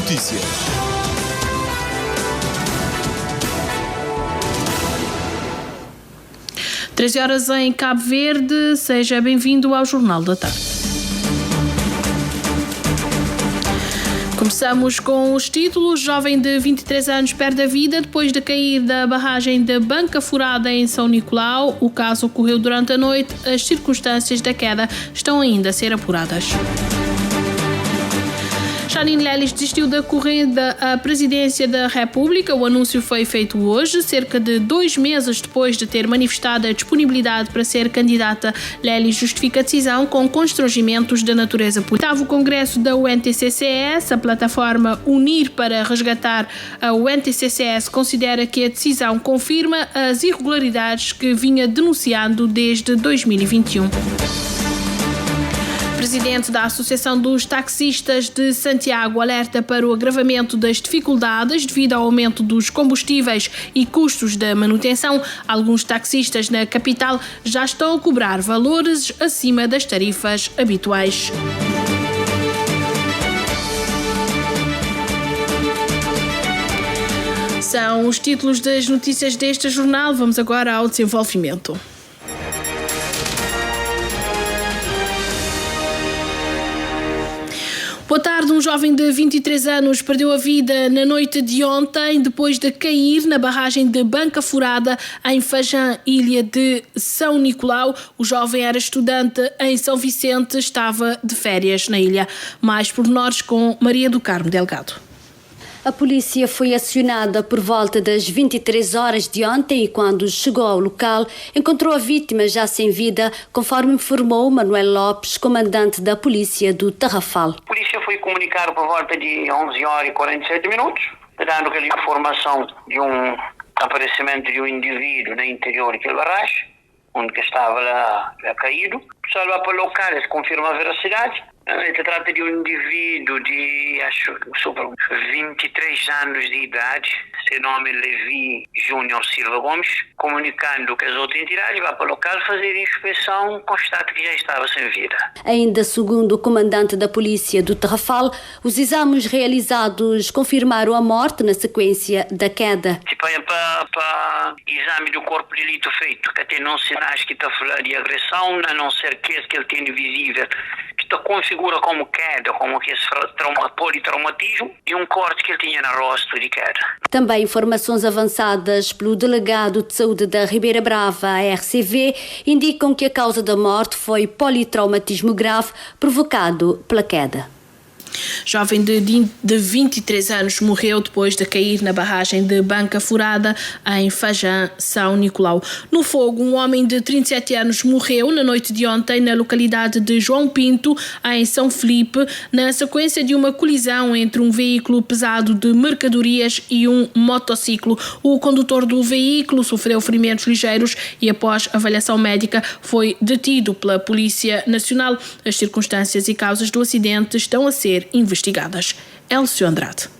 Notícias. Treze horas em Cabo Verde, seja bem-vindo ao Jornal da Tarde. Começamos com os títulos. Jovem de 23 anos perde a vida depois de cair da barragem de Banca Furada em São Nicolau. O caso ocorreu durante a noite. As circunstâncias da queda estão ainda a ser apuradas. Janine Lelis desistiu da corrida à presidência da República. O anúncio foi feito hoje, cerca de 2 meses depois de ter manifestado a disponibilidade para ser candidata. Lelis justifica a decisão com constrangimentos de natureza política. Oitavo Congresso da UNTCCS, a plataforma Unir para Resgatar a UNTCCS, considera que a decisão confirma as irregularidades que vinha denunciando desde 2021. O presidente da Associação dos Taxistas de Santiago alerta para o agravamento das dificuldades devido ao aumento dos combustíveis e custos da manutenção. Alguns taxistas na capital já estão a cobrar valores acima das tarifas habituais. São os títulos das notícias deste jornal. Vamos agora ao desenvolvimento. Boa tarde. Um jovem de 23 anos perdeu a vida na noite de ontem depois de cair na barragem de Banca Furada em Fajã, ilha de São Nicolau. O jovem era estudante em São Vicente, estava de férias na ilha. Mais pormenores com Maria do Carmo Delgado. A polícia foi acionada por volta das 23 horas de ontem e quando chegou ao local encontrou a vítima já sem vida, conforme informou Manuel Lopes, comandante da polícia do Tarrafal. A polícia foi comunicar por volta de 11h47, dando aquela informação de um aparecimento de um indivíduo no interior daquele barragem, onde estava lá caído. O pessoal vai para o local, se confirma a veracidade. Se trata de um indivíduo de, acho, sobre 23 anos de idade, seu nome é Levi Júnior Silva Gomes, comunicando que as outras entidades vão para o local fazer inspeção, constata que já estava sem vida. Ainda segundo o comandante da polícia do Tarrafal, os exames realizados confirmaram a morte na sequência da queda. Para exame do corpo de delito feito, que até não sinais que está falando de agressão, a não ser que ele tenha visível, que está configura como queda, como que esse politraumatismo e um corte que ele tinha no rosto de queda. Também informações avançadas pelo delegado de saúde da Ribeira Brava, a RCV, indicam que a causa da morte foi politraumatismo grave provocado pela queda. Jovem de 23 anos morreu depois de cair na barragem de Banca Furada em Fajã, São Nicolau. No fogo, um homem de 37 anos morreu na noite de ontem na localidade de João Pinto, em São Filipe, na sequência de uma colisão entre um veículo pesado de mercadorias e um motociclo. O condutor do veículo sofreu ferimentos ligeiros e, após avaliação médica, foi detido pela Polícia Nacional. As circunstâncias e causas do acidente estão a ser investigadas. Elcio Andrade.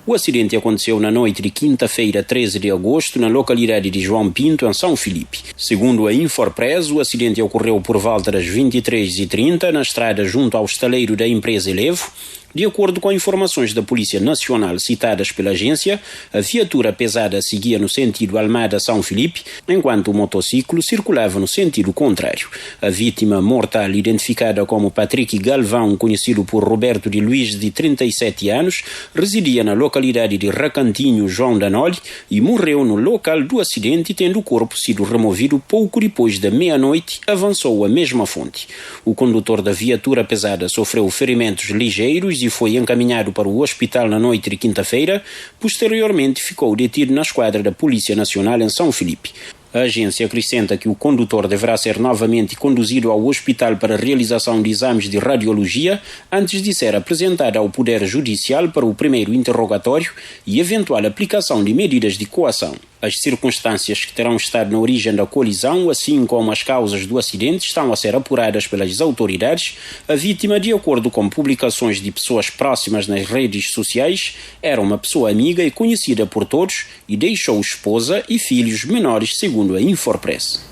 O acidente aconteceu na noite de quinta-feira, 13 de agosto, na localidade de João Pinto, em São Filipe. Segundo a Infopress, o acidente ocorreu por volta das 23h30 na estrada junto ao estaleiro da empresa Elevo. De acordo com informações da Polícia Nacional citadas pela agência, a viatura pesada seguia no sentido Almada-São Filipe, enquanto o motociclo circulava no sentido contrário. A vítima mortal, identificada como Patrick Galvão, conhecido por Roberto de Luiz, de 37 anos, residia na localidade de Racantinho, João Danoli, e morreu no local do acidente, tendo o corpo sido removido pouco depois da meia-noite, avançou a mesma fonte. O condutor da viatura pesada sofreu ferimentos ligeiros e foi encaminhado para o hospital na noite de quinta-feira. Posteriormente ficou detido na esquadra da Polícia Nacional em São Filipe. A agência acrescenta que o condutor deverá ser novamente conduzido ao hospital para realização de exames de radiologia antes de ser apresentado ao Poder Judicial para o primeiro interrogatório e eventual aplicação de medidas de coação. As circunstâncias que terão estado na origem da colisão, assim como as causas do acidente, estão a ser apuradas pelas autoridades. A vítima, de acordo com publicações de pessoas próximas nas redes sociais, era uma pessoa amiga e conhecida por todos e deixou esposa e filhos menores, segundo a Infopress.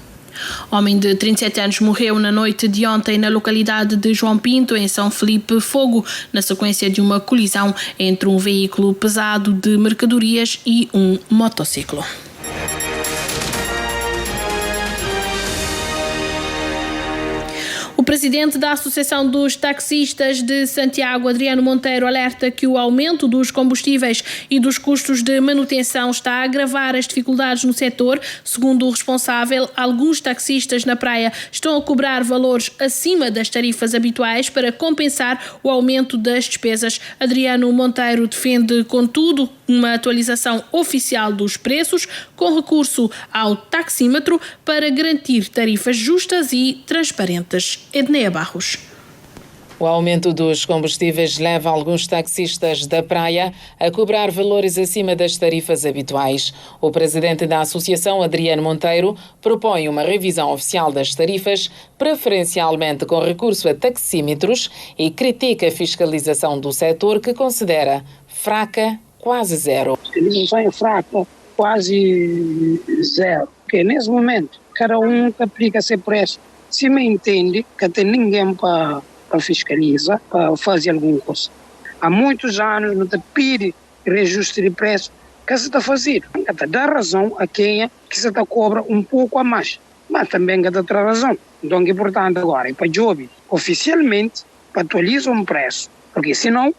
Homem de 37 anos morreu na noite de ontem na localidade de João Pinto, em São Felipe Fogo, na sequência de uma colisão entre um veículo pesado de mercadorias e um motociclo. O presidente da Associação dos Taxistas de Santiago, Adriano Monteiro, alerta que o aumento dos combustíveis e dos custos de manutenção está a agravar as dificuldades no setor. Segundo o responsável, alguns taxistas na praia estão a cobrar valores acima das tarifas habituais para compensar o aumento das despesas. Adriano Monteiro defende, contudo, uma atualização oficial dos preços com recurso ao taxímetro para garantir tarifas justas e transparentes. Edneia Barros. O aumento dos combustíveis leva alguns taxistas da praia a cobrar valores acima das tarifas habituais. O presidente da associação, Adriano Monteiro, propõe uma revisão oficial das tarifas, preferencialmente com recurso a taxímetros, e critica a fiscalização do setor, que considera fraca, quase zero. A fiscalização é fraca, quase zero. Porque nesse momento, cada um aplica seu preço. Se me entende que tem ninguém para fiscalizar, para fazer alguma coisa. Há muitos anos não te pede reajuste de preço, que você está fazendo. Você dá razão a quem é que você está cobra um pouco a mais, mas também você dá razão. Então é importante agora, para Job, oficialmente, para atualizar um preço, porque senão,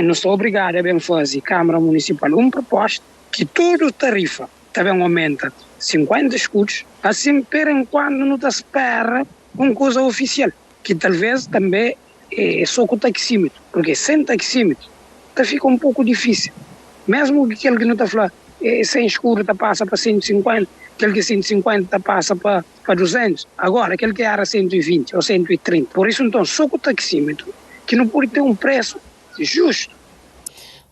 não sou obrigado a fazer Câmara Municipal uma proposta que toda tarifa também aumenta 50 escudos, assim, por enquanto não te espera uma coisa oficial, que talvez também é só com o taxímetro, porque sem taxímetro fica um pouco difícil. Mesmo que aquele que não está falando, sem escuro passa para 150, aquele que 150 passa para 200, agora aquele que era 120 ou 130. Por isso, então, só com o taxímetro, que não pode ter um preço justo.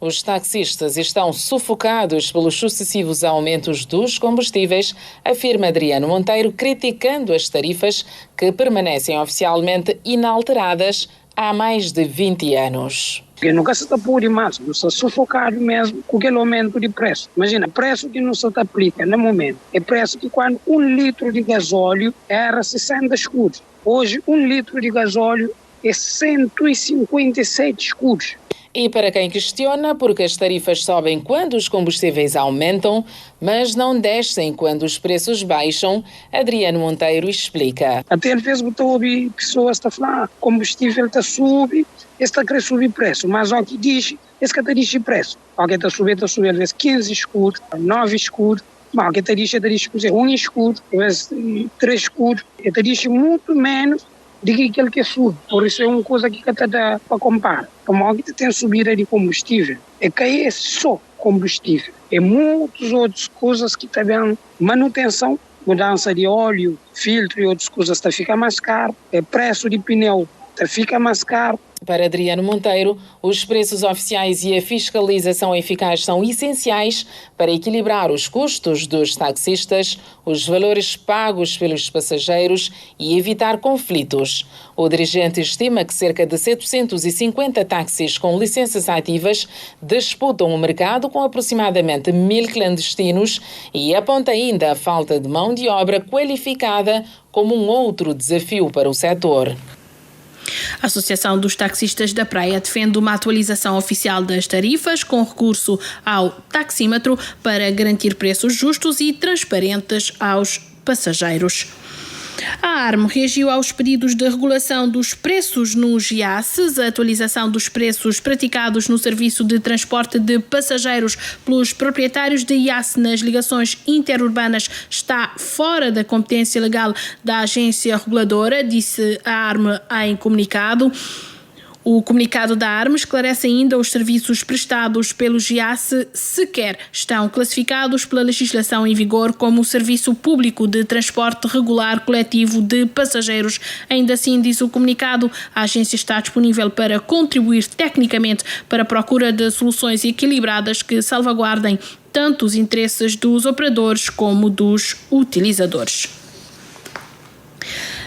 Os taxistas estão sufocados pelos sucessivos aumentos dos combustíveis, afirma Adriano Monteiro, criticando as tarifas que permanecem oficialmente inalteradas há mais de 20 anos. Porque nunca se está por mais, não está sufocado mesmo com aquele aumento de preço. Imagina, preço que não se aplica no momento é preço que quando 1 litro de gasóleo era 60 escudos. Hoje, 1 litro de gasóleo é 157 escudos. E para quem questiona porque as tarifas sobem quando os combustíveis aumentam, mas não descem quando os preços baixam, Adriano Monteiro explica. Até às vezes eu ouvi pessoas a falar, combustível está subindo, está a querer subir preço, mas o que diz, esse que está a dizer preço. O que está a subir às vezes 15 escudos, 9 escudos, o que está a dizer 1 escudo, às vezes 3 escudos, está a dizer muito menos de que aquele que sube. Por isso é uma coisa que dá para comparar. Como alguém tem subida de combustível, é que é só combustível. É muitas outras coisas que também manutenção, mudança de óleo, filtro e outras coisas fica mais caro. É preço de pneu fica mais caro. Para Adriano Monteiro, os preços oficiais e a fiscalização eficaz são essenciais para equilibrar os custos dos taxistas, os valores pagos pelos passageiros e evitar conflitos. O dirigente estima que cerca de 750 táxis com licenças ativas disputam o mercado com aproximadamente 1.000 clandestinos e aponta ainda a falta de mão de obra qualificada como um outro desafio para o setor. A Associação dos Taxistas da Praia defende uma atualização oficial das tarifas com recurso ao taxímetro para garantir preços justos e transparentes aos passageiros. A ARME reagiu aos pedidos de regulação dos preços nos IACs. A atualização dos preços praticados no serviço de transporte de passageiros pelos proprietários de IAC nas ligações interurbanas está fora da competência legal da agência reguladora, disse a ARME em comunicado. O comunicado da ARME esclarece ainda os serviços prestados pelo GIAS sequer estão classificados pela legislação em vigor como serviço público de transporte regular coletivo de passageiros. Ainda assim, diz o comunicado, a agência está disponível para contribuir tecnicamente para a procura de soluções equilibradas que salvaguardem tanto os interesses dos operadores como dos utilizadores.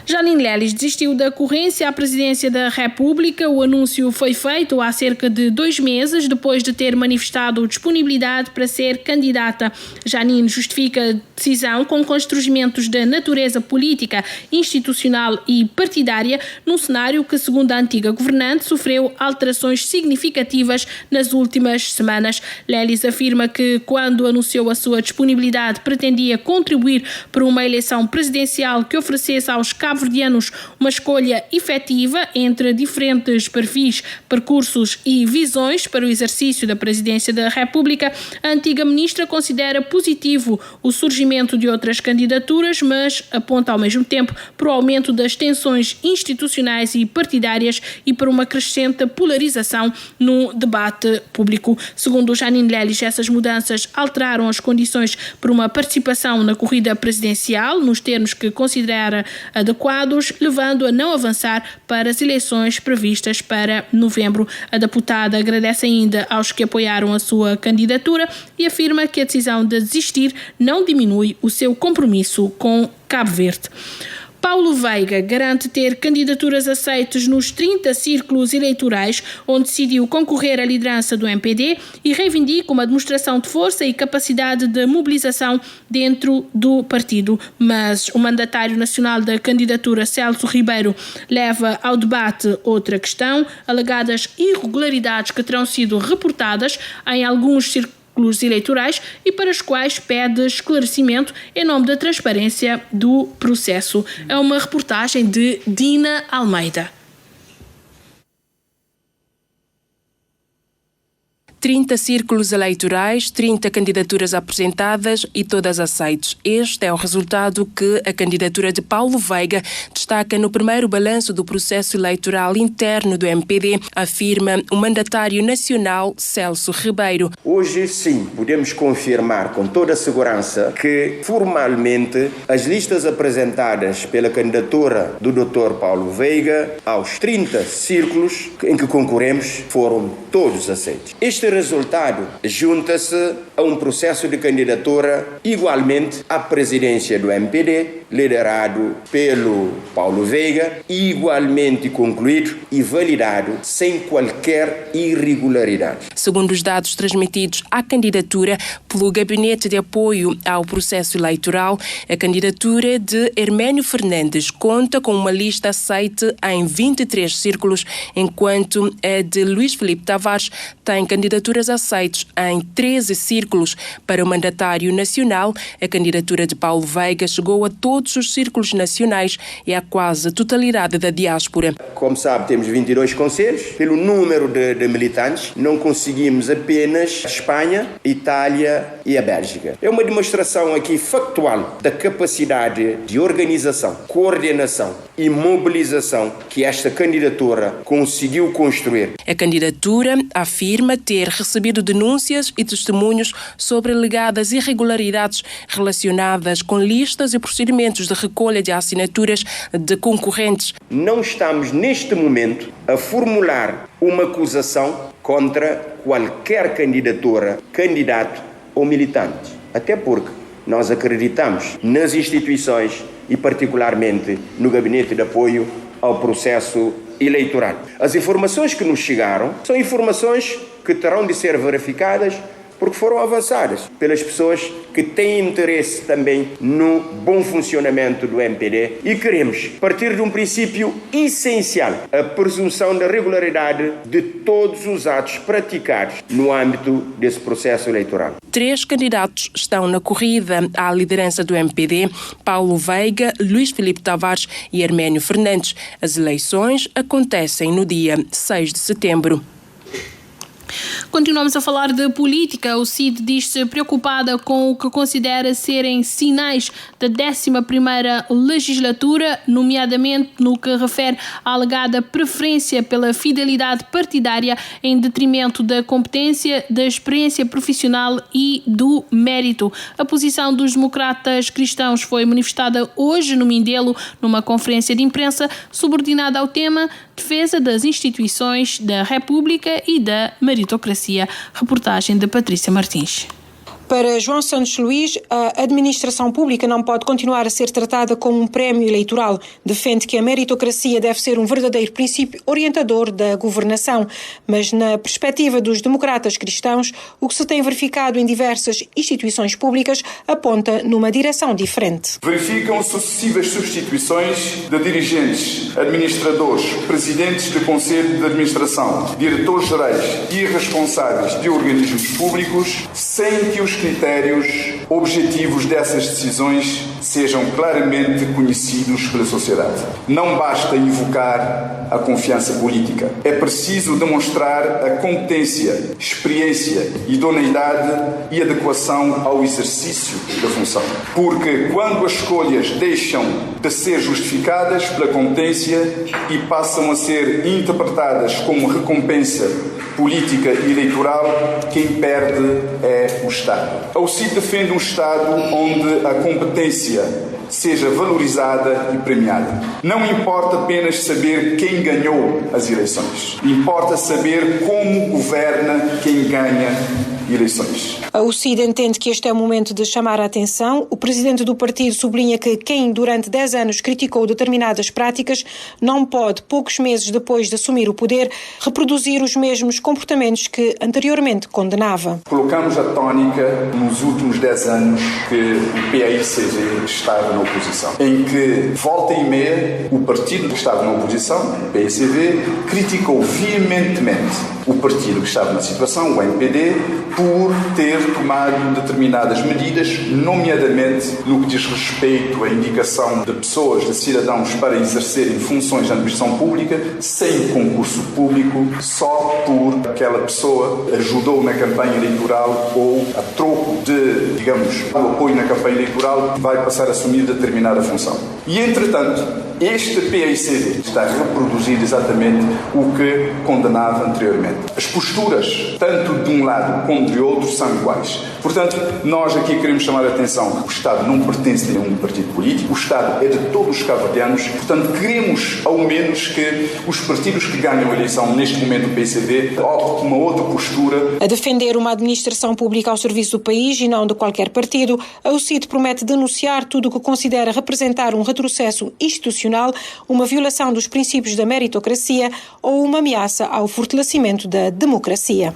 Janine Lelis desistiu da concorrência à presidência da República. O anúncio foi feito há cerca de 2 meses, depois de ter manifestado disponibilidade para ser candidata. Janine justifica a decisão com constrangimentos de natureza política, institucional e partidária, num cenário que, segundo a antiga governante, sofreu alterações significativas nas últimas semanas. Lelis afirma que, quando anunciou a sua disponibilidade, pretendia contribuir para uma eleição presidencial que oferecesse aos cabo-verdianos uma escolha efetiva entre diferentes perfis, percursos e visões para o exercício da presidência da República. A antiga ministra considera positivo o surgimento de outras candidaturas, mas aponta ao mesmo tempo para o aumento das tensões institucionais e partidárias e para uma crescente polarização no debate público. Segundo Janine Lelis, essas mudanças alteraram as condições para uma participação na corrida presidencial, nos termos que considera adequados, levando a não avançar para as eleições previstas para novembro. A deputada agradece ainda aos que apoiaram a sua candidatura e afirma que a decisão de desistir não diminui o seu compromisso com Cabo Verde. Paulo Veiga garante ter candidaturas aceitas nos 30 círculos eleitorais onde decidiu concorrer à liderança do MPD e reivindica uma demonstração de força e capacidade de mobilização dentro do partido. Mas o mandatário nacional da candidatura, Celso Ribeiro, leva ao debate outra questão: alegadas irregularidades que terão sido reportadas em alguns círculos eleitorais e para as quais pede esclarecimento em nome da transparência do processo. É uma reportagem de Dina Almeida. 30 círculos eleitorais, 30 candidaturas apresentadas e todas aceitas. Este é o resultado que a candidatura de Paulo Veiga destaca no primeiro balanço do processo eleitoral interno do MPD, afirma o mandatário nacional Celso Ribeiro. Hoje sim, podemos confirmar com toda a segurança que formalmente as listas apresentadas pela candidatura do Dr. Paulo Veiga aos 30 círculos em que concorremos foram todos aceitos. Este resultado junta-se a um processo de candidatura igualmente à presidência do MPD, liderado pelo Paulo Veiga, igualmente concluído e validado sem qualquer irregularidade. Segundo os dados transmitidos à candidatura pelo Gabinete de Apoio ao Processo Eleitoral, a candidatura de Herménio Fernandes conta com uma lista aceite em 23 círculos, enquanto a de Luís Filipe Tavares tem candidaturas aceitas em 13 círculos. Para o mandatário nacional, a candidatura de Paulo Veiga chegou a todos os círculos nacionais e à quase totalidade da diáspora. Como sabe, temos 22 conselhos. Pelo número de militantes, não conseguimos apenas a Espanha, Itália e a Bélgica. É uma demonstração aqui factual da capacidade de organização, coordenação e mobilização que esta candidatura conseguiu construir. A candidatura afirma ter recebido denúncias e testemunhos sobre alegadas irregularidades relacionadas com listas e procedimentos de recolha de assinaturas de concorrentes. Não estamos neste momento a formular uma acusação contra qualquer candidatura, candidato ou militante. Até porque nós acreditamos nas instituições e particularmente no Gabinete de Apoio ao Processo Eleitoral. As informações que nos chegaram são informações que terão de ser verificadas porque foram avançadas pelas pessoas que têm interesse também no bom funcionamento do MPD e queremos partir de um princípio essencial, a presunção da regularidade de todos os atos praticados no âmbito desse processo eleitoral. 3 candidatos estão na corrida à liderança do MPD: Paulo Veiga, Luís Filipe Tavares e Herménio Fernandes. As eleições acontecem no dia 6 de setembro. Continuamos a falar de política. O CID diz-se preocupada com o que considera serem sinais da 11ª legislatura, nomeadamente no que refere à alegada preferência pela fidelidade partidária em detrimento da competência, da experiência profissional e do mérito. A posição dos democratas cristãos foi manifestada hoje no Mindelo, numa conferência de imprensa subordinada ao tema defesa das instituições da República e da meritocracia. Reportagem de Patrícia Martins. Para João Santos Luís, a administração pública não pode continuar a ser tratada como um prémio eleitoral. Defende que a meritocracia deve ser um verdadeiro princípio orientador da governação. Mas, na perspectiva dos democratas cristãos, o que se tem verificado em diversas instituições públicas aponta numa direção diferente. Verificam sucessivas substituições de dirigentes, administradores, presidentes de conselho de administração, diretores-gerais e responsáveis de organismos públicos, sem que os critérios objetivos dessas decisões sejam claramente conhecidos pela sociedade. Não basta invocar a confiança política. É preciso demonstrar a competência, experiência, idoneidade e adequação ao exercício da função. Porque quando as escolhas deixam de ser justificadas pela competência e passam a ser interpretadas como recompensa política e eleitoral, quem perde é o Estado. A UCIT defende um Estado onde a competência seja valorizada e premiada. Não importa apenas saber quem ganhou as eleições. Importa saber como governa quem ganha eleições. A UCIT entende que este é o momento de chamar a atenção. O presidente do partido sublinha que quem durante 10 anos criticou determinadas práticas não pode, poucos meses depois de assumir o poder, reproduzir os mesmos comportamentos que anteriormente condenava. Colocamos a tónica nos últimos 10 anos que o PAICV estava na oposição, em que, volta e meia, o partido que estava na oposição, o PAICV, criticou veementemente o partido que estava na situação, o MPD, por ter tomado determinadas medidas, nomeadamente no que diz respeito à indicação de pessoas, de cidadãos, para exercerem funções de administração pública sem concurso público, só por aquela pessoa ajudou na campanha eleitoral ou a troco de, digamos, o apoio na campanha eleitoral, vai passar a assumir determinada função. E, entretanto, este PAICV está a reproduzir exatamente o que condenava anteriormente. As posturas, tanto de um lado como de outro, são iguais. Portanto, nós aqui queremos chamar a atenção que o Estado não pertence a nenhum partido político, o Estado é de todos os cabo-verdianos, portanto, queremos, ao menos, que os partidos que ganham a eleição, neste momento o PAICV, optem uma outra postura. A defender uma administração pública ao serviço do país e não de qualquer partido, a UCIT promete denunciar tudo o que considera representar um retrocesso institucional, uma violação dos princípios da meritocracia ou uma ameaça ao fortalecimento da democracia.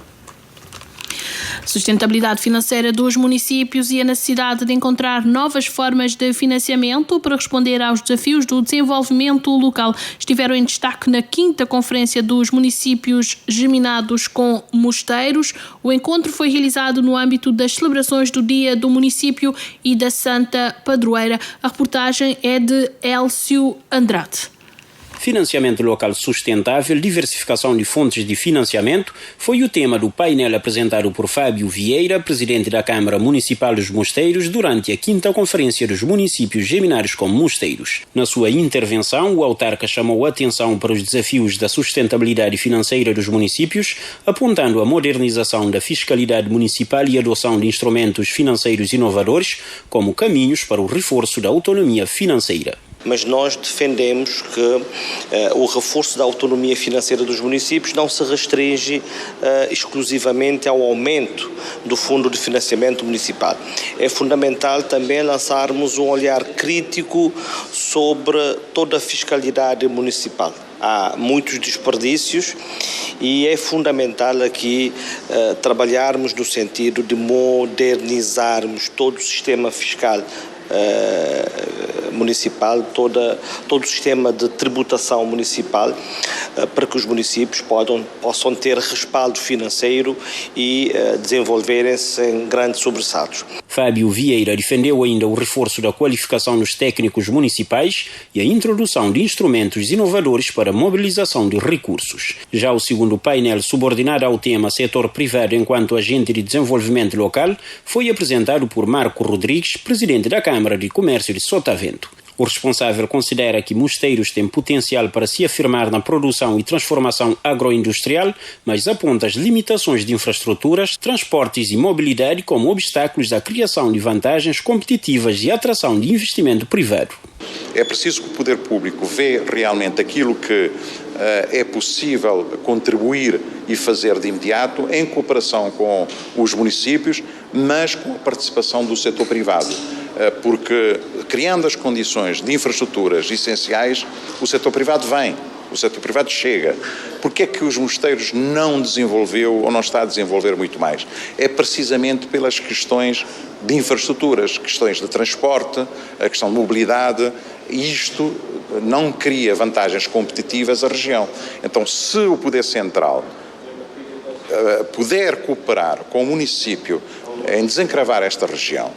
Sustentabilidade financeira dos municípios e a necessidade de encontrar novas formas de financiamento para responder aos desafios do desenvolvimento local estiveram em destaque na 5ª Conferência dos Municípios Geminados com Mosteiros. O encontro foi realizado no âmbito das celebrações do Dia do Município e da Santa Padroeira. A reportagem é de Elcio Andrade. Financiamento local sustentável, diversificação de fontes de financiamento foi o tema do painel apresentado por Fábio Vieira, presidente da Câmara Municipal dos Mosteiros, durante a 5ª Conferência dos Municípios Geminados com Mosteiros. Na sua intervenção, o autarca chamou a atenção para os desafios da sustentabilidade financeira dos municípios, apontando a modernização da fiscalidade municipal e a adoção de instrumentos financeiros inovadores como caminhos para o reforço da autonomia financeira. Mas nós defendemos que o reforço da autonomia financeira dos municípios não se restringe exclusivamente ao aumento do fundo de financiamento municipal. É fundamental também lançarmos um olhar crítico sobre toda a fiscalidade municipal. Há muitos desperdícios e é fundamental aqui trabalharmos no sentido de modernizarmos todo o sistema fiscal municipal, todo o sistema de tributação municipal, para que os municípios possam ter respaldo financeiro e desenvolverem-se em grandes sobressaltos. Fábio Vieira defendeu ainda o reforço da qualificação dos técnicos municipais e a introdução de instrumentos inovadores para a mobilização de recursos. Já o segundo painel, subordinado ao tema setor privado enquanto agente de desenvolvimento local, foi apresentado por Marco Rodrigues, presidente da Câmara de Comércio de Sotavento. O responsável considera que Mosteiros tem potencial para se afirmar na produção e transformação agroindustrial, mas aponta as limitações de infraestruturas, transportes e mobilidade como obstáculos à criação de vantagens competitivas e atração de investimento privado. É preciso que o poder público vê realmente aquilo que é possível contribuir e fazer de imediato em cooperação com os municípios, mas com a participação do setor privado, porque criando as condições de infraestruturas essenciais, o setor privado vem, o setor privado chega. Porque é que os mosteiros não desenvolveu ou não está a desenvolver muito mais? É precisamente pelas questões de infraestruturas, questões de transporte, a questão de mobilidade, e isto não cria vantagens competitivas à região. Então, se o Poder Central puder cooperar com o município em desencravar esta região,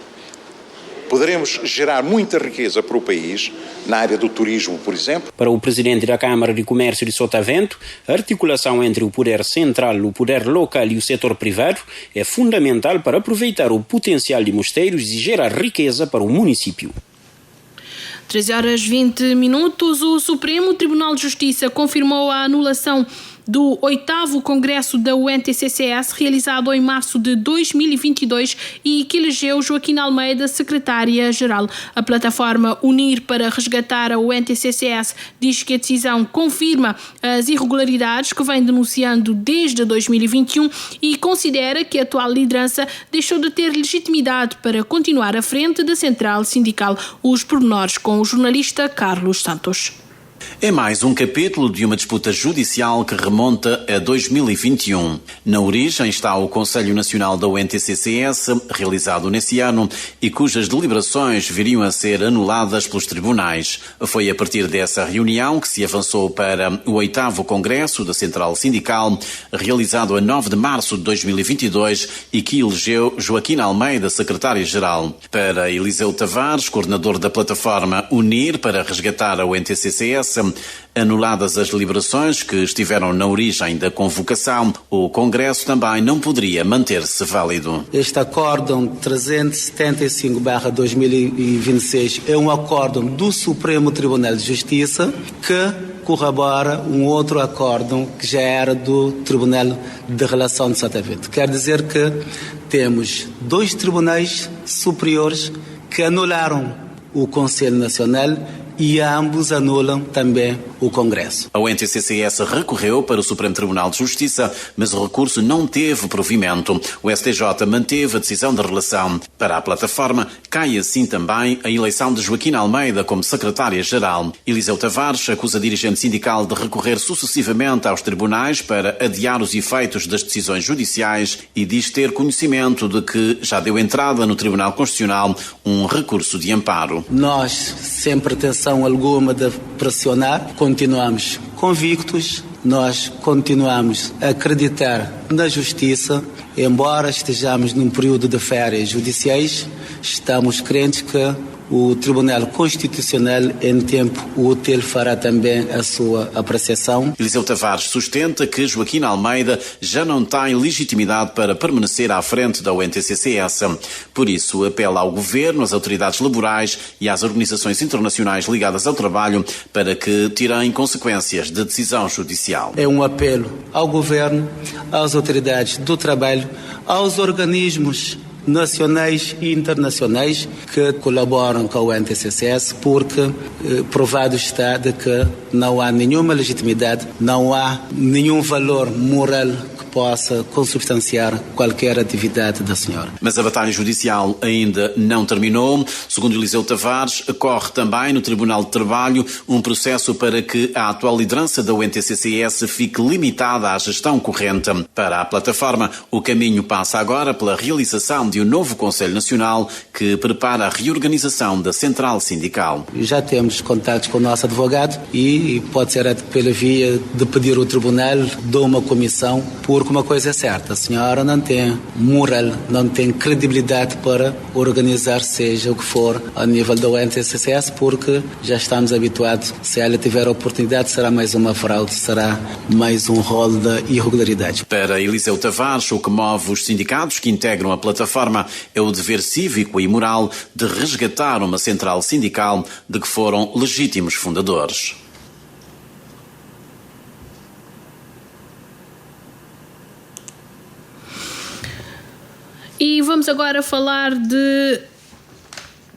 poderemos gerar muita riqueza para o país, na área do turismo, por exemplo. Para o presidente da Câmara de Comércio de Sotavento, a articulação entre o poder central, o poder local e o setor privado é fundamental para aproveitar o potencial de mosteiros e gerar riqueza para o município. 13h20. O Supremo Tribunal de Justiça confirmou a anulação do 8º Congresso da UNTCCS, realizado em março de 2022 e que elegeu Joaquim Almeida secretária-geral. A plataforma Unir para Resgatar a UNTCCS diz que a decisão confirma as irregularidades que vem denunciando desde 2021 e considera que a atual liderança deixou de ter legitimidade para continuar à frente da central sindical. Os pormenores com o jornalista Carlos Santos. É mais um capítulo de uma disputa judicial que remonta a 2021. Na origem está o Conselho Nacional da UNTCCS, realizado nesse ano, e cujas deliberações viriam a ser anuladas pelos tribunais. Foi a partir dessa reunião que se avançou para o 8º Congresso da Central Sindical, realizado a 9 de março de 2022 e que elegeu Joaquim Almeida secretário-geral. Para Eliseu Tavares, coordenador da plataforma Unir para Resgatar a UNTCCS, anuladas as deliberações que estiveram na origem da convocação, o Congresso também não poderia manter-se válido. Este acórdão 375/2026 é um acórdão do Supremo Tribunal de Justiça que corrobora um outro acórdão que já era do Tribunal de Relação de Sotavento. Quer dizer que temos dois tribunais superiores que anularam o Conselho Nacional e ambos anulam também o Congresso. A UNTCCS recorreu para o Supremo Tribunal de Justiça, mas o recurso não teve provimento. O STJ manteve a decisão de relação. Para a plataforma, cai assim também a eleição de Joaquim Almeida como secretária-geral. Eliseu Tavares acusa a dirigente sindical de recorrer sucessivamente aos tribunais para adiar os efeitos das decisões judiciais e diz ter conhecimento de que já deu entrada no Tribunal Constitucional um recurso de amparo. Nós, sem pretensão alguma de pressionar, continuamos convictos, nós continuamos a acreditar na justiça, embora estejamos num período de férias judiciais, estamos crentes que o Tribunal Constitucional, em tempo útil, fará também a sua apreciação. Eliseu Tavares sustenta que Joaquim Almeida já não tem legitimidade para permanecer à frente da UNTCCS. Por isso, apela ao Governo, às autoridades laborais e às organizações internacionais ligadas ao trabalho para que tirem consequências da decisão judicial. É um apelo ao Governo, às autoridades do trabalho, aos organismos nacionais e internacionais que colaboram com a UNTCCS, porque provado está de que não há nenhuma legitimidade, não há nenhum valor moral que possa consubstanciar qualquer atividade da senhora. Mas a batalha judicial ainda não terminou. Segundo Eliseu Tavares, corre também no Tribunal de Trabalho um processo para que a atual liderança da UNTCCS fique limitada à gestão corrente. Para a plataforma, o caminho passa agora pela realização de um novo Conselho Nacional que prepara a reorganização da Central Sindical. Já temos contactos com o nosso advogado e pode ser pela via de pedir ao Tribunal de uma comissão, porque uma coisa é certa, a senhora não tem moral, não tem credibilidade para organizar seja o que for a nível da UNTCCS, porque já estamos habituados, se ela tiver a oportunidade, será mais uma fraude, será mais um rol de irregularidade. Para Eliseu Tavares, o que move os sindicatos que integram a plataforma é o dever cívico e moral de resgatar uma central sindical de que foram legítimos fundadores. E vamos agora falar de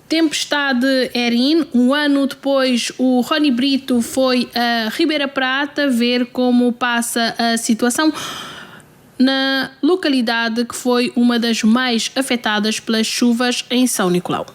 Tempestade Erin. Um ano depois, o Rony Brito foi a Ribeira Prata ver como passa a situação na localidade que foi uma das mais afetadas pelas chuvas em São Nicolau.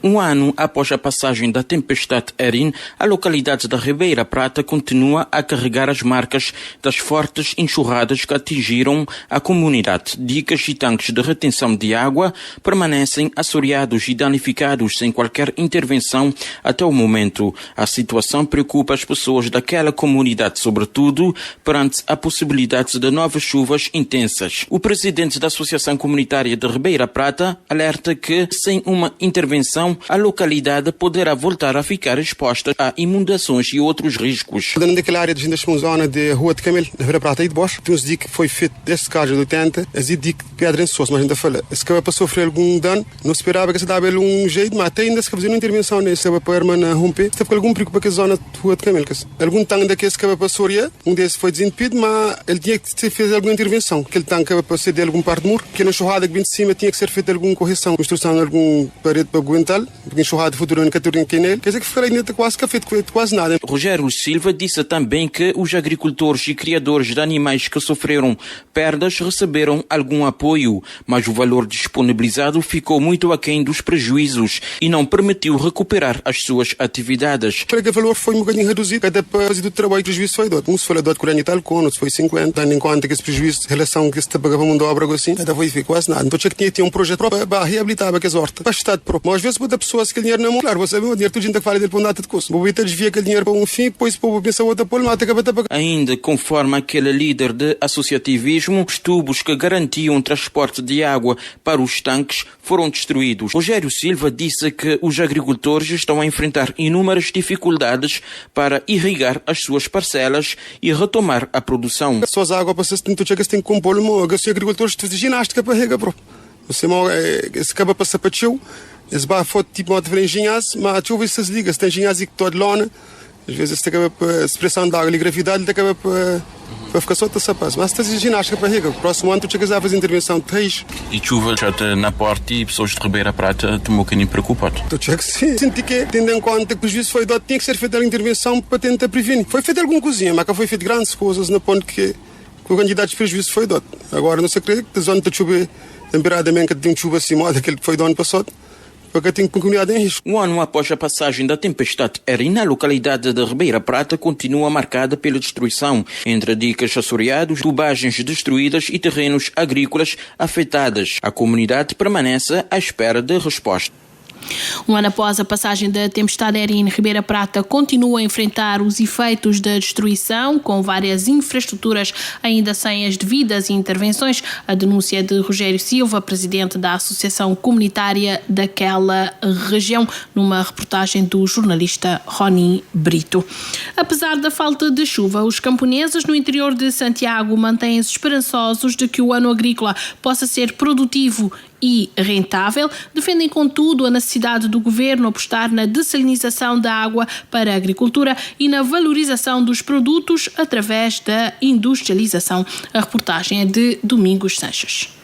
Um ano após a passagem da tempestade Erin, a localidade da Ribeira Prata continua a carregar as marcas das fortes enxurradas que atingiram a comunidade. Dicas e tanques de retenção de água permanecem assoreados e danificados sem qualquer intervenção até o momento. A situação preocupa as pessoas daquela comunidade, sobretudo perante a possibilidade de novas chuvas intensas. O presidente da Associação Comunitária de Ribeira Prata alerta que, sem uma intervenção, a localidade poderá voltar a ficar exposta a inundações e outros riscos. Naquela área de zona de Rua de Camelo, na Ribeira Prata e de Bosch, tem uns diques que foi feito desde casa de 80, as diques de pedra em soço, mas ainda fala, se acaba para sofrer algum dano, não se esperava que se dava um jeito, mas até ainda se acaba fazer uma intervenção nesse, acaba para a irmã romper, se algum perigo para a zona de Rua de Camelo. Algum tanque daqueles que acaba para Soria, um desses foi desentupido, mas ele tinha que fazer alguma intervenção, aquele tanque acaba para ceder algum parte do muro, que na enxurrada que vem de cima tinha que ser feita alguma correção, construção de algum parede para aguentar, porque enxurrada futura única turma que nele, quer dizer que ficará ainda quase que feito quase nada. Rogério Silva disse também que os agricultores e criadores de animais que sofreram perdas receberam algum apoio, mas o valor disponibilizado ficou muito aquém dos prejuízos e não permitiu recuperar as suas atividades. Creio que o valor foi um bocadinho reduzido, até para fazer do trabalho que o prejuízo foi dado. Uns foi dado 40 e tal contos, foi 50, tendo em conta que esse prejuízo, em relação que se pagava uma obra assim, até foi quase nada. Então tinha que ter um projeto próprio para reabilitar aquelas hortas, para o Estado próprio. Mas às vezes muita pessoas que dinheiro não é claro, você sabe o dinheiro, tudo a gente fala dele para um data de custo. Vou desvia aquele dinheiro para um fim, depois para pensar outra por lá, até que vai. Ainda conforme aquele líder de associativismo, os tubos que garantiam o transporte de água para os tanques foram destruídos. Rogério Silva disse que os agricultores estão a enfrentar inúmeras dificuldades para irrigar as suas parcelas e retomar a produção. Só as águas para se tem que compor uma, os agricultores fazem ginástica para regar, bro. Você se acaba para sapatiu. Esse bar foi tipo de engenhasse, mas a chuva se liga, se tem engenhasse que toda lona, às vezes se acaba para expressão da água e gravidade, ele acaba para ficar só de sapatos. Mas se tem ginástica para rega, próximo ano tu chegas a fazer intervenção de raiz. E chuva já está na porta e pessoas de Ribeira Prata estão um bocadinho preocupadas. Tu chegas sim. Senti que, tendo em conta que o juízo foi dado, tinha que ser feita a intervenção para tentar prevenir. Foi feita alguma coisinha, mas foi feita grandes coisas na ponto que o candidato de prejuízo foi dado. Agora não se acredita que a zona de chuva temperadamente que tem chuva acima daquele que foi do ano passado. Porque tem comunidade em risco. Um ano após a passagem da tempestade Erin, a localidade de Ribeira Prata continua marcada pela destruição, entre dicas assoreados, tubagens destruídas e terrenos agrícolas afetados. A comunidade permanece à espera de resposta. Um ano após a passagem da tempestade Erin, Ribeira Prata continua a enfrentar os efeitos da destruição, com várias infraestruturas ainda sem as devidas intervenções. A denúncia de Rogério Silva, presidente da Associação Comunitária daquela região, numa reportagem do jornalista Rony Brito. Apesar da falta de chuva, os camponeses no interior de Santiago mantêm-se esperançosos de que o ano agrícola possa ser produtivo e rentável. Defendem, contudo, a necessidade do governo apostar na dessalinização da água para a agricultura e na valorização dos produtos através da industrialização. A reportagem é de Domingos Sanches.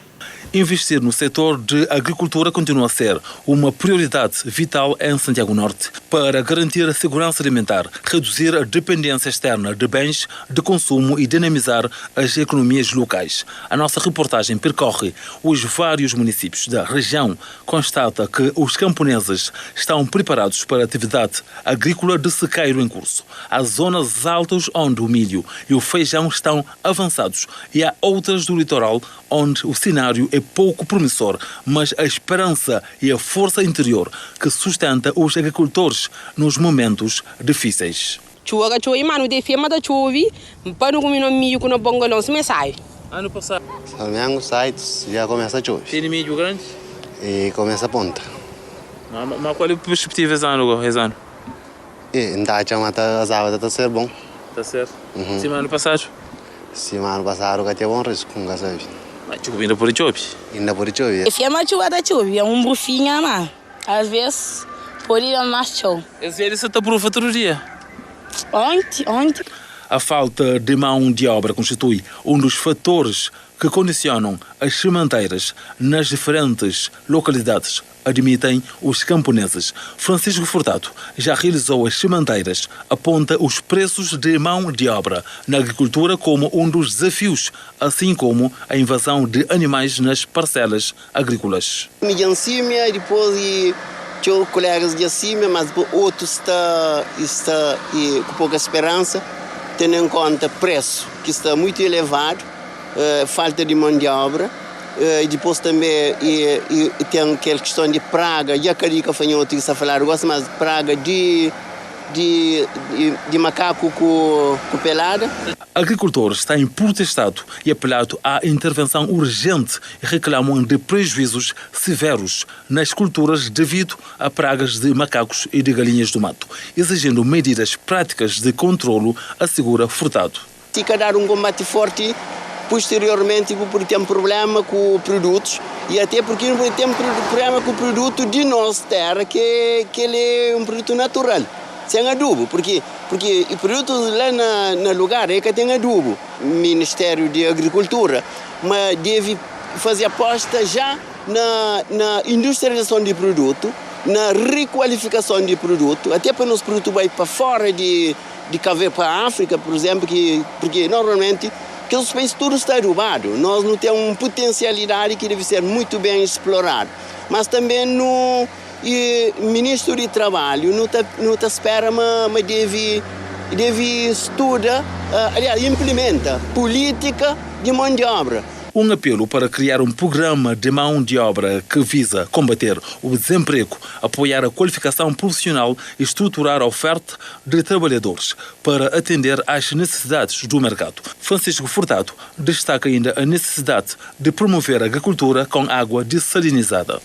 Investir no setor de agricultura continua a ser uma prioridade vital em Santiago Norte para garantir a segurança alimentar, reduzir a dependência externa de bens de consumo e dinamizar as economias locais. A nossa reportagem percorre os vários municípios da região, constata que os camponeses estão preparados para a atividade agrícola de sequeiro em curso. Há zonas altas onde o milho e o feijão estão avançados e há outras do litoral onde o cenário é pouco promissor, mas a esperança e a força interior que sustenta os agricultores nos momentos difíceis. Ano passado? Salmiango sites já começa a chover. Tem milho grande? E começa a ponta. Mas qual é a perspectiva esse ano? Ainda as águas está a ser bom. Está certo. Semana passada? Semana passada já tinha bom risco, não sabe. Mas ainda por chove? Ainda por chove. Se é mais chuva da chove, é bufinho mais. Às vezes, por ir mais chove. Esse ele só está por outro dia? Ontem. A A falta de mão de obra constitui um dos fatores que condicionam as semanteiras nas diferentes localidades, admitem os camponeses. Francisco Furtado já realizou as semanteiras, aponta os preços de mão de obra na agricultura como um dos desafios, assim como a invasão de animais nas parcelas agrícolas. Em cima, depois tinha colegas de cima, mas outros está com pouca esperança, tendo em conta preço que está muito elevado, falta de mão de obra, e depois também tem aquela questão de praga, já que a fanhoto que está a falar, gosto mais de praga de macaco com pelada. Agricultores têm protestado e apelado à intervenção urgente e reclamam de prejuízos severos nas culturas devido a pragas de macacos e de galinhas do mato, exigindo medidas práticas de controlo, assegura Furtado. Se dar um combate forte, posteriormente, porque tem problema com produtos e até porque tem problema com o produto de nossa terra, que ele é um produto natural, sem adubo, porque o produto lá no lugar é que tem adubo. O Ministério da Agricultura mas deve fazer aposta já na industrialização de produto, na requalificação de produto, até para o nosso produto vai para fora de Cabo para a África, por exemplo, porque normalmente que os países tudo está adubado. Nós não temos uma potencialidade que deve ser muito bem explorada. Mas também no Ministro de Trabalho não tá espera, mas deve estudar, aliás, implementa política de mão de obra. Um apelo para criar um programa de mão de obra que visa combater o desemprego, apoiar a qualificação profissional e estruturar a oferta de trabalhadores para atender às necessidades do mercado. Francisco Furtado destaca ainda a necessidade de promover a agricultura com água dessalinizada.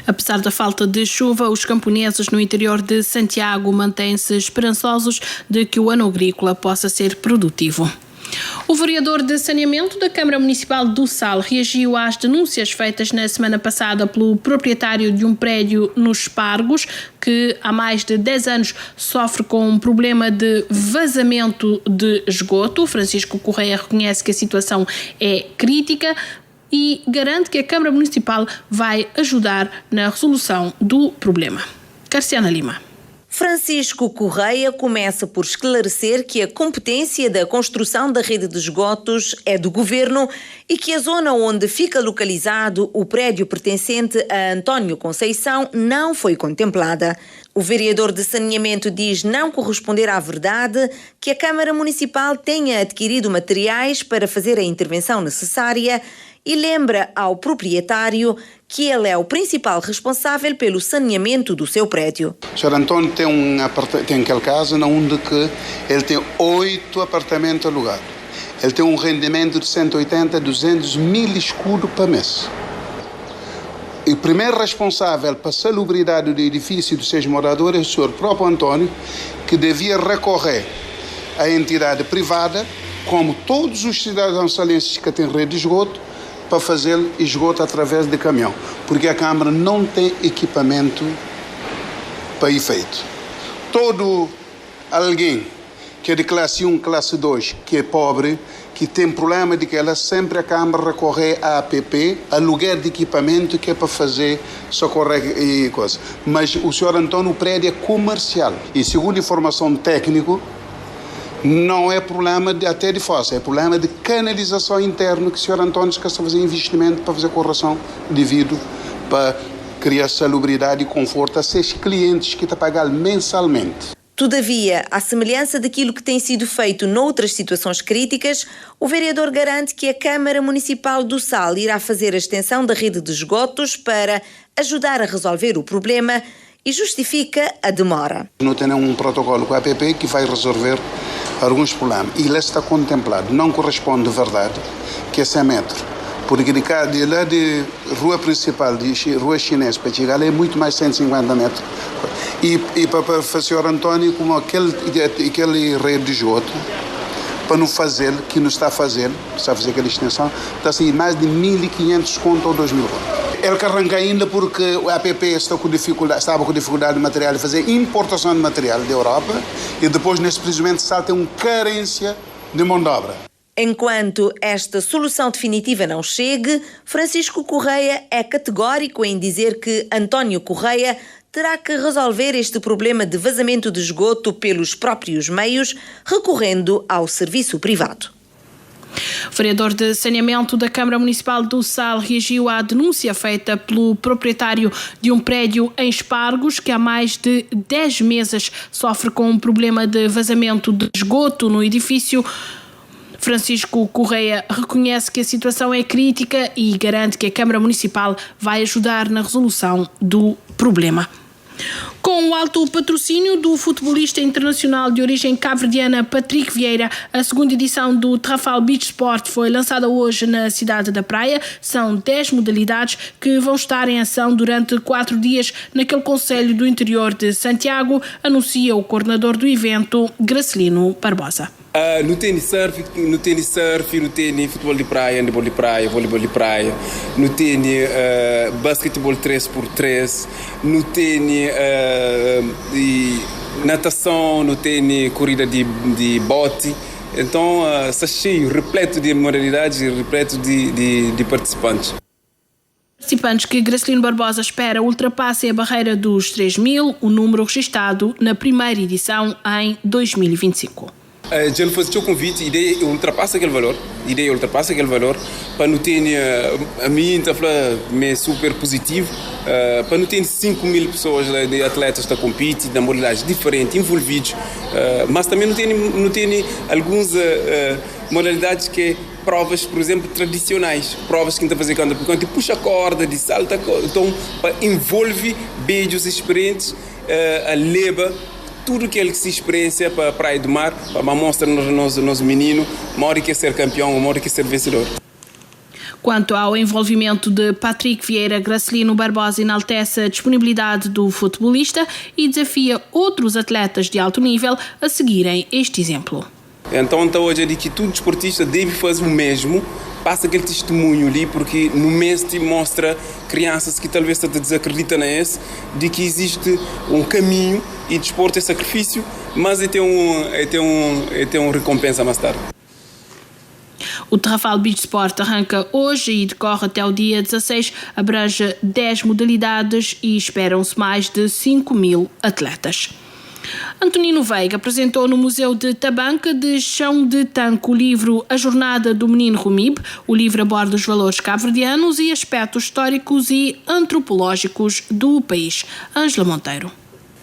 Apesar da falta de chuva, os camponeses no interior de Santiago mantêm-se esperançosos de que o ano agrícola possa ser produtivo. O vereador de saneamento da Câmara Municipal do Sal reagiu às denúncias feitas na semana passada pelo proprietário de um prédio nos Pargos, que há mais de 10 anos sofre com um problema de vazamento de esgoto. Francisco Correia reconhece que a situação é crítica e garante que a Câmara Municipal vai ajudar na resolução do problema. Carciana Lima. Francisco Correia começa por esclarecer que a competência da construção da rede de esgotos é do Governo e que a zona onde fica localizado o prédio pertencente a António Conceição não foi contemplada. O vereador de saneamento diz não corresponder à verdade que a Câmara Municipal tenha adquirido materiais para fazer a intervenção necessária e lembra ao proprietário que ele é o principal responsável pelo saneamento do seu prédio. O Sr. António tem aquela casa onde ele tem 8 apartamentos alugados. Ele tem um rendimento de 180 a 200 mil escudos por mês. E o primeiro responsável para a salubridade do edifício dos seus moradores é o Sr. próprio António, que devia recorrer à entidade privada, como todos os cidadãos salenses que têm rede de esgoto, para fazer esgoto através de caminhão, porque a Câmara não tem equipamento para efeito. Todo alguém que é de classe 1, classe 2, que é pobre, que tem problema de que ela sempre a Câmara recorrer à APP, aluguer de equipamento que é para fazer socorrer e coisa. Mas o Sr. António, o prédio é comercial e, segundo informação técnica, não é problema até de fossa, é problema de canalização interna que o Sr. António está a fazer investimento para fazer correção devido para criar salubridade e conforto a seus clientes que estão a pagar mensalmente. Todavia, à semelhança daquilo que tem sido feito noutras situações críticas, o vereador garante que a Câmara Municipal do Sal irá fazer a extensão da rede de esgotos para ajudar a resolver o problema e justifica a demora. Não tem um protocolo com a APP que vai resolver alguns problemas. E lá está contemplado. Não corresponde de verdade que é 100 metros. Porque de lá de rua principal, de rua chinesa para chegar lá é muito mais 150 metros. E para o Sr. António, como aquele rede de esgoto, para não fazer, que não está a fazer aquela extensão, está a sair mais de 1.500 conto ou 2.000 conto. Ele que arranca ainda porque o APP estava com dificuldade de material, de fazer importação de material da Europa e depois, nesse precisamente, tem uma carência de mão de obra. Enquanto esta solução definitiva não chegue, Francisco Correia é categórico em dizer que António Correia terá que resolver este problema de vazamento de esgoto pelos próprios meios, recorrendo ao serviço privado. O vereador de saneamento da Câmara Municipal do Sal reagiu à denúncia feita pelo proprietário de um prédio em Espargos, que há mais de 10 meses sofre com um problema de vazamento de esgoto no edifício. Francisco Correia reconhece que a situação é crítica e garante que a Câmara Municipal vai ajudar na resolução do problema. Com o alto patrocínio do futebolista internacional de origem cabo-verdiana Patrick Vieira, a segunda edição do Trafal Beach Sport foi lançada hoje na cidade da Praia. São 10 modalidades que vão estar em ação durante 4 dias naquele concelho do interior de Santiago, anuncia o coordenador do evento, Gracilino Barbosa. No tênis surf, no tênis futebol de praia, handebol de praia, voleibol de praia, no tênis basquetebol 3x3, no tênis natação, no tênis corrida de bote. Então está cheio, repleto de modalidades e repleto de participantes. Participantes que Gracilino Barbosa espera ultrapassem a barreira dos 3.000, o número registado na primeira edição em 2025. Já lhe fazia o convite, a ideia ultrapassa aquele valor, para não ter, a mim está falando, super positivo, para não ter 5.000 pessoas de atletas que competem, na modalidade diferente, envolvidos, mas também não tem algumas modalidades que provas, por exemplo, tradicionais, provas que a gente fazer quando puxa corda, de salta, então envolve beijos experientes, a leva, tudo que ele se experiência para a Praia do Mar, para mostrar nos meninos, uma hora que ser campeão, uma hora que ser vencedor. Quanto ao envolvimento de Patrick Vieira, Gracilino Barbosa enaltece a disponibilidade do futebolista e desafia outros atletas de alto nível a seguirem este exemplo. Então hoje é de que todo desportista deve fazer o mesmo, passa aquele testemunho ali, porque no mês te mostra crianças que talvez te desacreditam nesse, de que existe um caminho e desporto é sacrifício, mas tem uma recompensa mais tarde. O Trafal Beach Sport arranca hoje e decorre até o dia 16, abrange 10 modalidades e esperam-se mais de 5.000 atletas. Antonino Veiga apresentou no Museu de Tabanca de Chão de Tanque o livro A Jornada do Menino Rumib. O livro aborda os valores cabo-verdianos e aspectos históricos e antropológicos do país. Ângela Monteiro.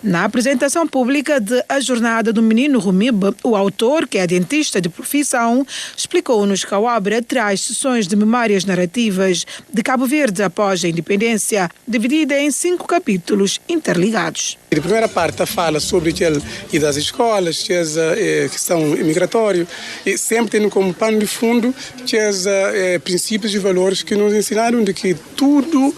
Na apresentação pública de A Jornada do Menino Rumib, o autor, que é dentista de profissão, explicou-nos que a obra traz sessões de memórias narrativas de Cabo Verde após a independência, dividida em 5 capítulos interligados. A primeira parte fala sobre e das escolas, a questão imigratória, e sempre tendo como pano de fundo princípios e valores que nos ensinaram de que tudo,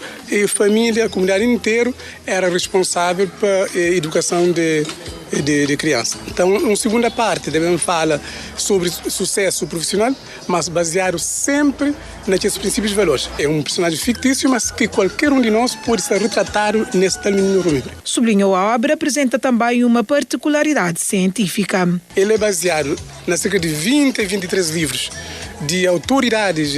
família, a comunidade inteira, era responsável pela educação de criança. Então, na segunda parte, devemos falar sobre sucesso profissional, mas baseado sempre naqueles princípios e valores. É um personagem fictício, mas que qualquer um de nós pode ser retratado nesse tal menino Rumib. Sublinhou a obra, apresenta também uma particularidade científica. Ele é baseado na cerca de 20 e 23 livros de autoridades,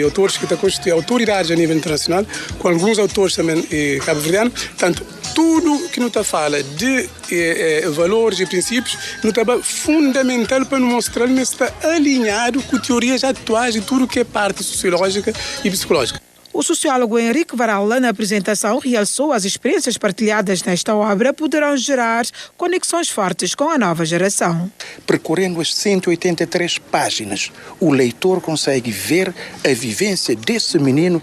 autores que estão constituídos autoridades a nível internacional, com alguns autores também cabo-verdianos. Portanto, tudo que nos fala de valores e princípios nos é fundamental para nos mostrar que está alinhado com teorias atuais de tudo que é parte sociológica e psicológica. O sociólogo Henrique Varela, na apresentação, realçou as experiências partilhadas nesta obra poderão gerar conexões fortes com a nova geração. Percorrendo as 183 páginas, o leitor consegue ver a vivência desse menino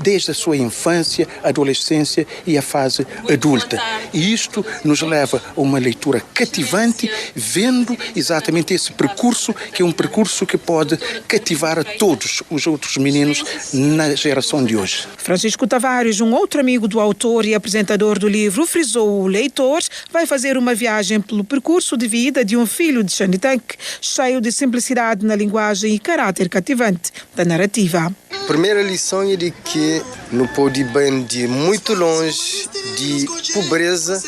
desde a sua infância, adolescência e a fase adulta. E isto nos leva a uma leitura cativante, vendo exatamente esse percurso, que é um percurso que pode cativar a todos os outros meninos na geração de hoje. Francisco Tavares, um outro amigo do autor e apresentador do livro, frisou: o leitor vai fazer uma viagem pelo percurso de vida de um filho de Xanitanque, cheio de simplicidade na linguagem e caráter cativante da narrativa. primeira lição é de que não pode bem de muito longe de pobreza,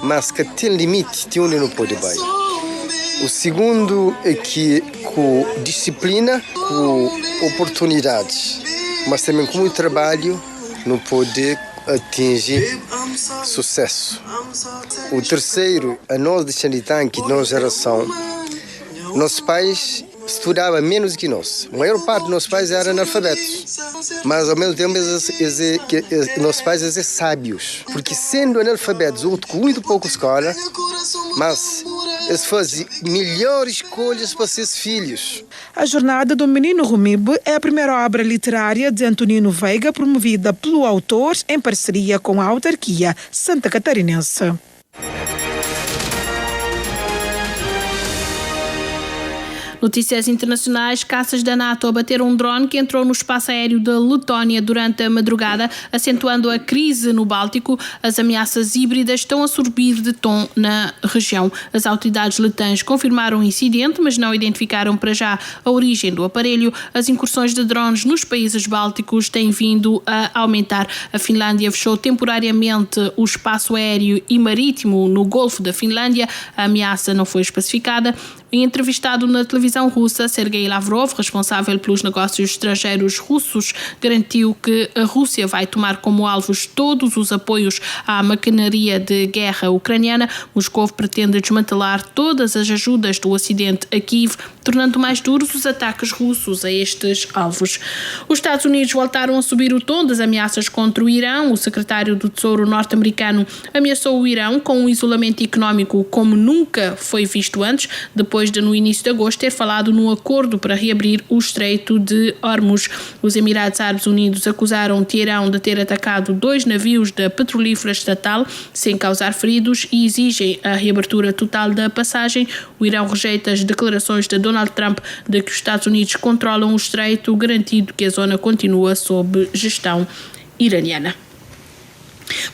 mas que tem limite, tem onde não pode bem. O segundo é que com disciplina, com oportunidades, mas também com muito trabalho, não pode atingir sucesso. O terceiro, a nós de Xanditanque, nossa geração, nossos pais estudavam menos que nós. A maior parte dos nossos pais eram analfabetos, mas ao mesmo tempo nossos pais eram sábios, porque sendo analfabetos, outros com muito pouca escola, mas eles faziam melhores escolhas para seus filhos. A Jornada do Menino Rumib é a primeira obra literária de Antonino Veiga, promovida pelo autor em parceria com a autarquia santa catarinense. Notícias internacionais: caças da NATO abateram um drone que entrou no espaço aéreo da Letónia durante a madrugada, acentuando a crise no Báltico. As ameaças híbridas estão a subir de tom na região. As autoridades letãs confirmaram o incidente, mas não identificaram para já a origem do aparelho. As incursões de drones nos países bálticos têm vindo a aumentar. A Finlândia fechou temporariamente o espaço aéreo e marítimo no Golfo da Finlândia. A ameaça não foi especificada. Entrevistado na televisão russa, Sergei Lavrov, responsável pelos negócios estrangeiros russos, garantiu que a Rússia vai tomar como alvos todos os apoios à maquinaria de guerra ucraniana. Moscou pretende desmantelar todas as ajudas do Ocidente a Kiev, tornando mais duros os ataques russos a estes alvos. Os Estados Unidos voltaram a subir o tom das ameaças contra o Irão. O secretário do Tesouro norte-americano ameaçou o Irão com um isolamento económico como nunca foi visto antes, depois de, no início de agosto, ter falado num acordo para reabrir o Estreito de Hormuz. Os Emirados Árabes Unidos acusaram Teherão de ter atacado 2 navios da petrolífera estatal sem causar feridos e exigem a reabertura total da passagem. O Irão rejeita as declarações de Donald Trump de que os Estados Unidos controlam o Estreito, garantindo que a zona continua sob gestão iraniana.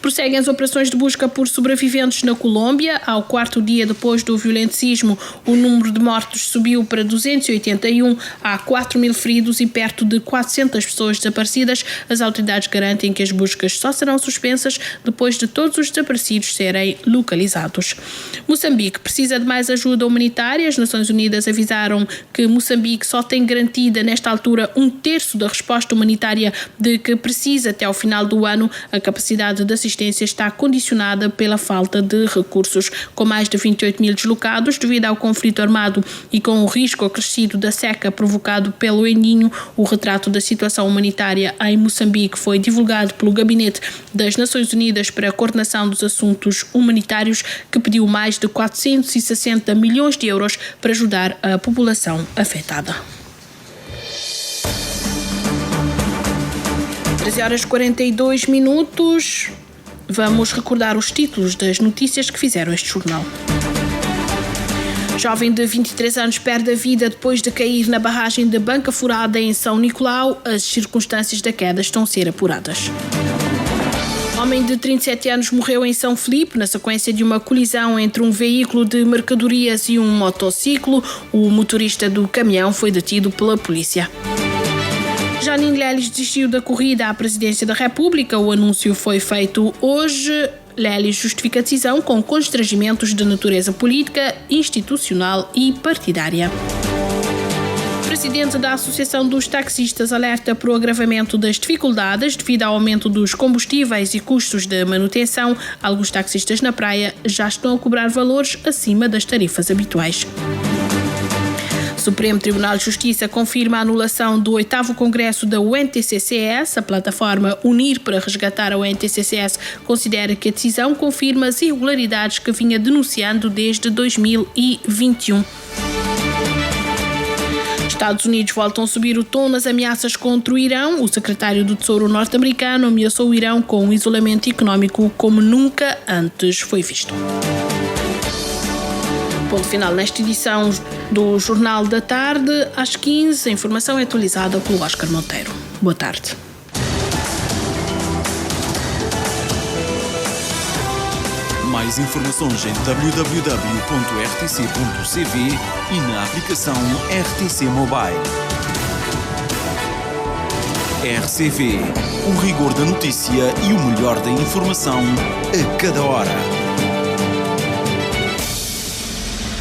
Prosseguem as operações de busca por sobreviventes na Colômbia. Ao 4º dia depois do violento sismo, o número de mortos subiu para 281, há 4.000 feridos e perto de 400 pessoas desaparecidas. As autoridades garantem que as buscas só serão suspensas depois de todos os desaparecidos serem localizados. Moçambique precisa de mais ajuda humanitária. As Nações Unidas avisaram que Moçambique só tem garantida nesta altura 1/3 da resposta humanitária de que precisa até ao final do ano. A capacidade de assistência está condicionada pela falta de recursos. Com mais de 28.000 deslocados devido ao conflito armado e com o risco acrescido da seca provocado pelo El Niño, o retrato da situação humanitária em Moçambique foi divulgado pelo Gabinete das Nações Unidas para a Coordenação dos Assuntos Humanitários, que pediu mais de 460 milhões de euros para ajudar a população afetada. 13h42. Vamos recordar os títulos das notícias que fizeram este jornal. Jovem de 23 anos perde a vida depois de cair na barragem de Banca Furada em São Nicolau. As circunstâncias da queda estão a ser apuradas. Homem de 37 anos morreu em São Filipe na sequência de uma colisão entre um veículo de mercadorias e um motociclo. O motorista do caminhão foi detido pela polícia. Janine Lelis desistiu da corrida à presidência da República. O anúncio foi feito hoje. Lelis justifica a decisão com constrangimentos de natureza política, institucional e partidária. O presidente da Associação dos Taxistas alerta para o agravamento das dificuldades devido ao aumento dos combustíveis e custos de manutenção. Alguns taxistas na praia já estão a cobrar valores acima das tarifas habituais. O Supremo Tribunal de Justiça confirma a anulação do 8º Congresso da UNTCCS. A plataforma Unir para Resgatar a UNTCCS considera que a decisão confirma as irregularidades que vinha denunciando desde 2021. Estados Unidos voltam a subir o tom nas ameaças contra o Irão. O secretário do Tesouro norte-americano ameaçou o Irão com um isolamento económico como nunca antes foi visto. Ponto final nesta edição do Jornal da Tarde, às 15. A informação é atualizada pelo Oscar Monteiro. Boa tarde. Mais informações em www.rtc.cv e na aplicação RTC Mobile. RCV, o rigor da notícia e o melhor da informação a cada hora.